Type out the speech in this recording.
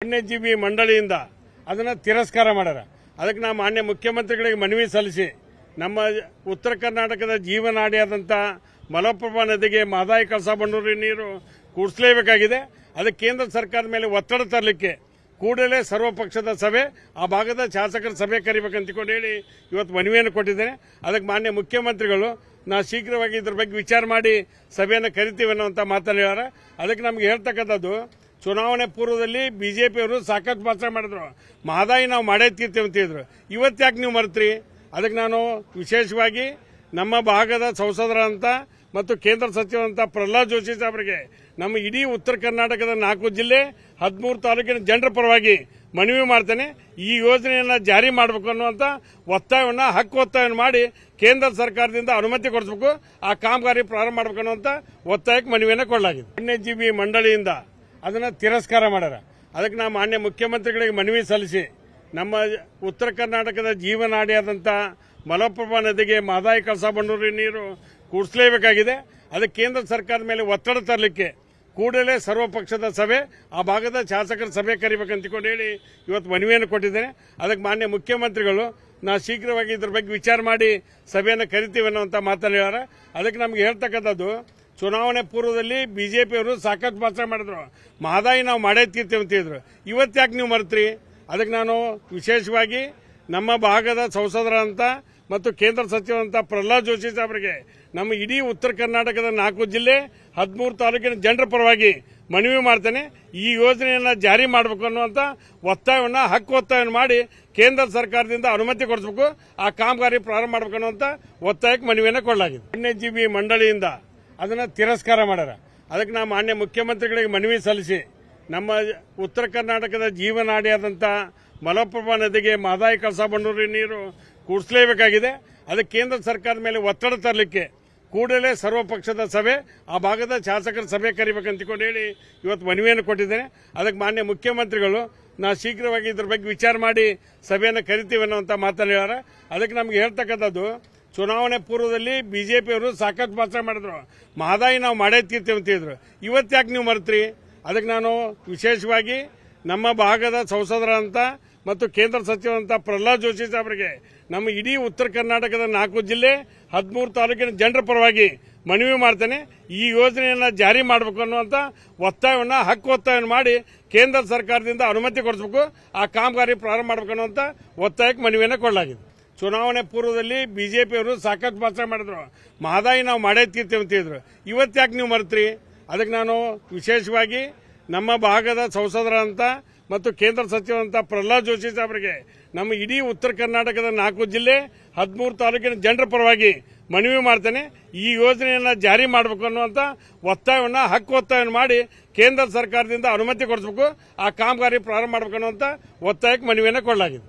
ವನ್ಯಜೀವಿ ಮಂಡಳಿಯಿಂದ ಅದನ್ನು ತಿರಸ್ಕಾರ ಮಾಡ್ಯಾರ. ಅದಕ್ಕೆ ನಾವು ಮಾನ್ಯ ಮುಖ್ಯಮಂತ್ರಿಗಳಿಗೆ ಮನವಿ ಸಲ್ಲಿಸಿ ನಮ್ಮ ಉತ್ತರ ಕರ್ನಾಟಕದ ಜೀವನಾಡಿಯಾದಂಥ ಮಲಪ್ರಭಾ ನದಿಗೆ ಮಹದಾಯಿ ಕಳಸಾ ಬಂಡೂರಿ ನೀರು ಕೂಡಿಸಲೇಬೇಕಾಗಿದೆ. ಅದಕ್ಕೆ ಕೇಂದ್ರ ಸರ್ಕಾರದ ಮೇಲೆ ಒತ್ತಡ ತರಲಿಕ್ಕೆ ಕೂಡಲೇ ಸರ್ವಪಕ್ಷದ ಸಭೆ, ಆ ಭಾಗದ ಶಾಸಕರ ಸಭೆ ಕರಿಬೇಕಂತ ಹೇಳಿ ಇವತ್ತು ಮನವಿಯನ್ನು ಕೊಟ್ಟಿದ್ದೇನೆ. ಅದಕ್ಕೆ ಮಾನ್ಯ ಮುಖ್ಯಮಂತ್ರಿಗಳು ನಾವು ಶೀಘ್ರವಾಗಿ ಇದ್ರ ಬಗ್ಗೆ ವಿಚಾರ ಮಾಡಿ ಸಭೆಯನ್ನು ಕರಿತೀವಿ ಅನ್ನುವಂಥ ಮಾತನ್ನು ಹೇಳ್ಯಾರ. ಅದಕ್ಕೆ ನಮ್ಗೆ ಹೇಳ್ತಕ್ಕಂಥದ್ದು, ಚುನಾವಣೆ ಪೂರ್ವದಲ್ಲಿ ಬಿಜೆಪಿಯವರು ಸಾಕಷ್ಟು ಭಾಷಣ ಮಾಡಿದ್ರು, ಮಹದಾಯಿ ನಾವು ಮಾಡೇ ತೀರ್ತೀವಿ ಅಂತ ಹೇಳಿದ್ರು. ಇವತ್ತು ಯಾಕೆ ನೀವು ಮರೆತ್ರಿ? ಅದಕ್ಕೆ ನಾನು ವಿಶೇಷವಾಗಿ ನಮ್ಮ ಭಾಗದ ಸಂಸದರಂತ ಮತ್ತು ಕೇಂದ್ರ ಸಚಿವರಂತ ಪ್ರಹ್ಲಾದ್ ಜೋಶಿ ಸಾಹೇಬರಿಗೆ ನಮ್ಮ ಇಡೀ ಉತ್ತರ ಕರ್ನಾಟಕದ 4 ಜಿಲ್ಲೆ 13 ತಾಲೂಕಿನ ಜನರ ಪರವಾಗಿ ಮನವಿ ಮಾಡ್ತೇನೆ. ಈ ಯೋಜನೆಯನ್ನು ಜಾರಿ ಮಾಡಬೇಕು ಅನ್ನುವಂಥ ಒತ್ತಾಯವನ್ನು ಮಾಡಿ ಕೇಂದ್ರ ಸರ್ಕಾರದಿಂದ ಅನುಮತಿ ಕೊಡಿಸಬೇಕು, ಆ ಕಾಮಗಾರಿ ಪ್ರಾರಂಭ ಮಾಡಬೇಕು ಅನ್ನುವಂಥ ಒತ್ತಾಯಕ್ಕೆ ಮನವಿಯನ್ನು ಕೊಡಲಾಗಿದೆ. ವನ್ಯಜೀವಿ ಮಂಡಳಿಯಿಂದ ಅದನ್ನು ತಿರಸ್ಕಾರ ಮಾಡ್ಯಾರ. ಅದಕ್ಕೆ ನಾವು ಮಾನ್ಯ ಮುಖ್ಯಮಂತ್ರಿಗಳಿಗೆ ಮನವಿ ಸಲ್ಲಿಸಿ ನಮ್ಮ ಉತ್ತರ ಕರ್ನಾಟಕದ ಜೀವನಾಡಿಯಾದಂಥ ಮಲಪ್ರಭಾ ನದಿಗೆ ಮಹದಾಯಿ ಕಳಸಾ ಬಂಡೂರಿ ನೀರು ಕೂಡಿಸಲೇಬೇಕಾಗಿದೆ. ಅದಕ್ಕೆ ಕೇಂದ್ರ ಸರ್ಕಾರದ ಮೇಲೆ ಒತ್ತಡ ತರಲಿಕ್ಕೆ ಕೂಡಲೇ ಸರ್ವಪಕ್ಷದ ಸಭೆ, ಆ ಭಾಗದ ಶಾಸಕರ ಸಭೆ ಕರಿಬೇಕಂತ ಹೇಳಿ ಇವತ್ತು ಮನವಿಯನ್ನು ಕೊಟ್ಟಿದ್ದೇನೆ. ಅದಕ್ಕೆ ಮಾನ್ಯ ಮುಖ್ಯಮಂತ್ರಿಗಳು ನಾವು ಶೀಘ್ರವಾಗಿ ಇದ್ರ ಬಗ್ಗೆ ವಿಚಾರ ಮಾಡಿ ಸಭೆಯನ್ನು ಕರಿತೀವಿ ಅನ್ನುವಂಥ ಮಾತನ್ನು ಹೇಳ್ಯಾರ. ಅದಕ್ಕೆ ನಮ್ಗೆ ಹೇಳ್ತಕ್ಕಂಥದ್ದು, ಚುನಾವಣೆ ಪೂರ್ವದಲ್ಲಿ ಬಿಜೆಪಿಯವರು ಸಾಕಷ್ಟು ಭಾಷಣ ಮಾಡಿದ್ರು, ಮಹದಾಯಿ ನಾವು ಮಾಡೇ ತೀರ್ತೀವಿ ಅಂತ ಹೇಳಿದ್ರು. ಇವತ್ತು ಯಾಕೆ ನೀವು ಮರೆತ್ರಿ? ಅದಕ್ಕೆ ನಾನು ವಿಶೇಷವಾಗಿ ನಮ್ಮ ಭಾಗದ ಸಂಸದರಂತ ಮತ್ತು ಕೇಂದ್ರ ಸಚಿವರಂತ ಪ್ರಹ್ಲಾದ್ ಜೋಶಿ ಸಾಹೇಬರಿಗೆ ನಮ್ಮ ಇಡೀ ಉತ್ತರ ಕರ್ನಾಟಕದ 4 ಜಿಲ್ಲೆ 13 ತಾಲೂಕಿನ ಜನರ ಪರವಾಗಿ ಮನವಿ ಮಾಡ್ತೇನೆ. ಈ ಯೋಜನೆಯನ್ನು ಜಾರಿ ಮಾಡಬೇಕು ಅನ್ನುವಂಥ ಒತ್ತಾಯವನ್ನು ಮಾಡಿ ಕೇಂದ್ರ ಸರ್ಕಾರದಿಂದ ಅನುಮತಿ ಕೊಡಿಸಬೇಕು, ಆ ಕಾಮಗಾರಿ ಪ್ರಾರಂಭ ಮಾಡಬೇಕು ಅನ್ನುವಂಥ ಒತ್ತಾಯಕ್ಕೆ ಮನವಿಯನ್ನು ಕೊಡಲಾಗಿದೆ. ವನ್ಯಜೀವಿ ಮಂಡಳಿಯಿಂದ ಅದನ್ನು ತಿರಸ್ಕಾರ ಮಾಡ್ಯಾರ. ಅದಕ್ಕೆ ನಾವು ಮಾನ್ಯ ಮುಖ್ಯಮಂತ್ರಿಗಳಿಗೆ ಮನವಿ ಸಲ್ಲಿಸಿ ನಮ್ಮ ಉತ್ತರ ಕರ್ನಾಟಕದ ಜೀವನಾಡಿಯಾದಂಥ ಮಲಪ್ರಭಾ ನದಿಗೆ ಮಹದಾಯಿ ಕಳಸಾ ಬಂಡೂರಿ ನೀರು ಕೂಡಿಸಲೇಬೇಕಾಗಿದೆ. ಅದಕ್ಕೆ ಕೇಂದ್ರ ಸರ್ಕಾರದ ಮೇಲೆ ಒತ್ತಡ ತರಲಿಕ್ಕೆ ಕೂಡಲೇ ಸರ್ವಪಕ್ಷದ ಸಭೆ, ಆ ಭಾಗದ ಶಾಸಕರ ಸಭೆ ಕರಿಬೇಕಂತ ಹೇಳಿ ಇವತ್ತು ಮನವಿಯನ್ನು ಕೊಟ್ಟಿದ್ದೇನೆ. ಅದಕ್ಕೆ ಮಾನ್ಯ ಮುಖ್ಯಮಂತ್ರಿಗಳು ನಾವು ಶೀಘ್ರವಾಗಿ ಇದ್ರ ಬಗ್ಗೆ ವಿಚಾರ ಮಾಡಿ ಸಭೆಯನ್ನು ಕರಿತೀವಿ ಅನ್ನುವಂಥ ಮಾತನ್ನು ಹೇಳ್ಯಾರ. ಅದಕ್ಕೆ ನಮ್ಗೆ ಹೇಳ್ತಕ್ಕಂಥದ್ದು, ಚುನಾವಣೆ ಪೂರ್ವದಲ್ಲಿ ಬಿಜೆಪಿಯವರು ಸಾಕಷ್ಟು ಭಾಷಣ ಮಾಡಿದ್ರು, ಮಹದಾಯಿ ನಾವು ಮಾಡೇ ತೀರ್ತೀವಿ ಅಂತ ಹೇಳಿದ್ರು. ಇವತ್ತು ಯಾಕೆ ನೀವು ಮರೆತ್ರಿ? ಅದಕ್ಕೆ ನಾನು ವಿಶೇಷವಾಗಿ ನಮ್ಮ ಭಾಗದ ಸಂಸದರಂತ ಮತ್ತು ಕೇಂದ್ರ ಸಚಿವರಂತ ಪ್ರಹ್ಲಾದ್ ಜೋಶಿ ಸಾಹೇಬರಿಗೆ ನಮ್ಮ ಇಡೀ ಉತ್ತರ ಕರ್ನಾಟಕದ 4 ಜಿಲ್ಲೆ 13 ತಾಲೂಕಿನ ಜನರ ಪರವಾಗಿ ಮನವಿ ಮಾಡ್ತೇನೆ. ಈ ಯೋಜನೆಯನ್ನು ಜಾರಿ ಮಾಡಬೇಕು ಅನ್ನುವಂಥ ಒತ್ತಾಯವನ್ನು ಮಾಡಿ ಕೇಂದ್ರ ಸರ್ಕಾರದಿಂದ ಅನುಮತಿ ಕೊಡಿಸಬೇಕು, ಆ ಕಾಮಗಾರಿ ಪ್ರಾರಂಭ ಮಾಡಬೇಕು ಅನ್ನುವಂಥ ಒತ್ತಾಯಕ್ಕೆ ಮನವಿಯನ್ನು ಕೊಡಲಾಗಿದೆ. ಚುನಾವಣೆ ಪೂರ್ವದಲ್ಲಿ ಬಿಜೆಪಿಯವರು ಸಾಕಷ್ಟು ಭಾಷಣ ಮಾಡಿದ್ರು, ಮಹದಾಯಿ ನಾವು ಮಾಡೇ ತೀರ್ತೀವಿ ಅಂತ ಹೇಳಿದ್ರು. ಇವತ್ತು ಯಾಕೆ ನೀವು ಮರೆತ್ರಿ? ಅದಕ್ಕೆ ನಾನು ವಿಶೇಷವಾಗಿ ನಮ್ಮ ಭಾಗದ ಸಂಸದರಂತ ಮತ್ತು ಕೇಂದ್ರ ಸಚಿವರಂತ ಪ್ರಹ್ಲಾದ್ ಜೋಶಿ ಸಾಹೇಬರಿಗೆ ನಮ್ಮ ಇಡೀ ಉತ್ತರ ಕರ್ನಾಟಕದ 4 ಜಿಲ್ಲೆ 13 ತಾಲೂಕಿನ ಜನರ ಪರವಾಗಿ ಮನವಿ ಮಾಡ್ತೇನೆ. ಈ ಯೋಜನೆಯನ್ನು ಜಾರಿ ಮಾಡಬೇಕು ಅನ್ನುವಂಥ ಒತ್ತಾಯವನ್ನು ಮಾಡಿ ಕೇಂದ್ರ ಸರ್ಕಾರದಿಂದ ಅನುಮತಿ ಕೊಡಿಸಬೇಕು, ಆ ಕಾಮಗಾರಿ ಪ್ರಾರಂಭ ಮಾಡಬೇಕು ಅನ್ನುವಂಥ ಒತ್ತಾಯಕ್ಕೆ ಮನವಿಯನ್ನು ಕೊಡಲಾಗಿದೆ.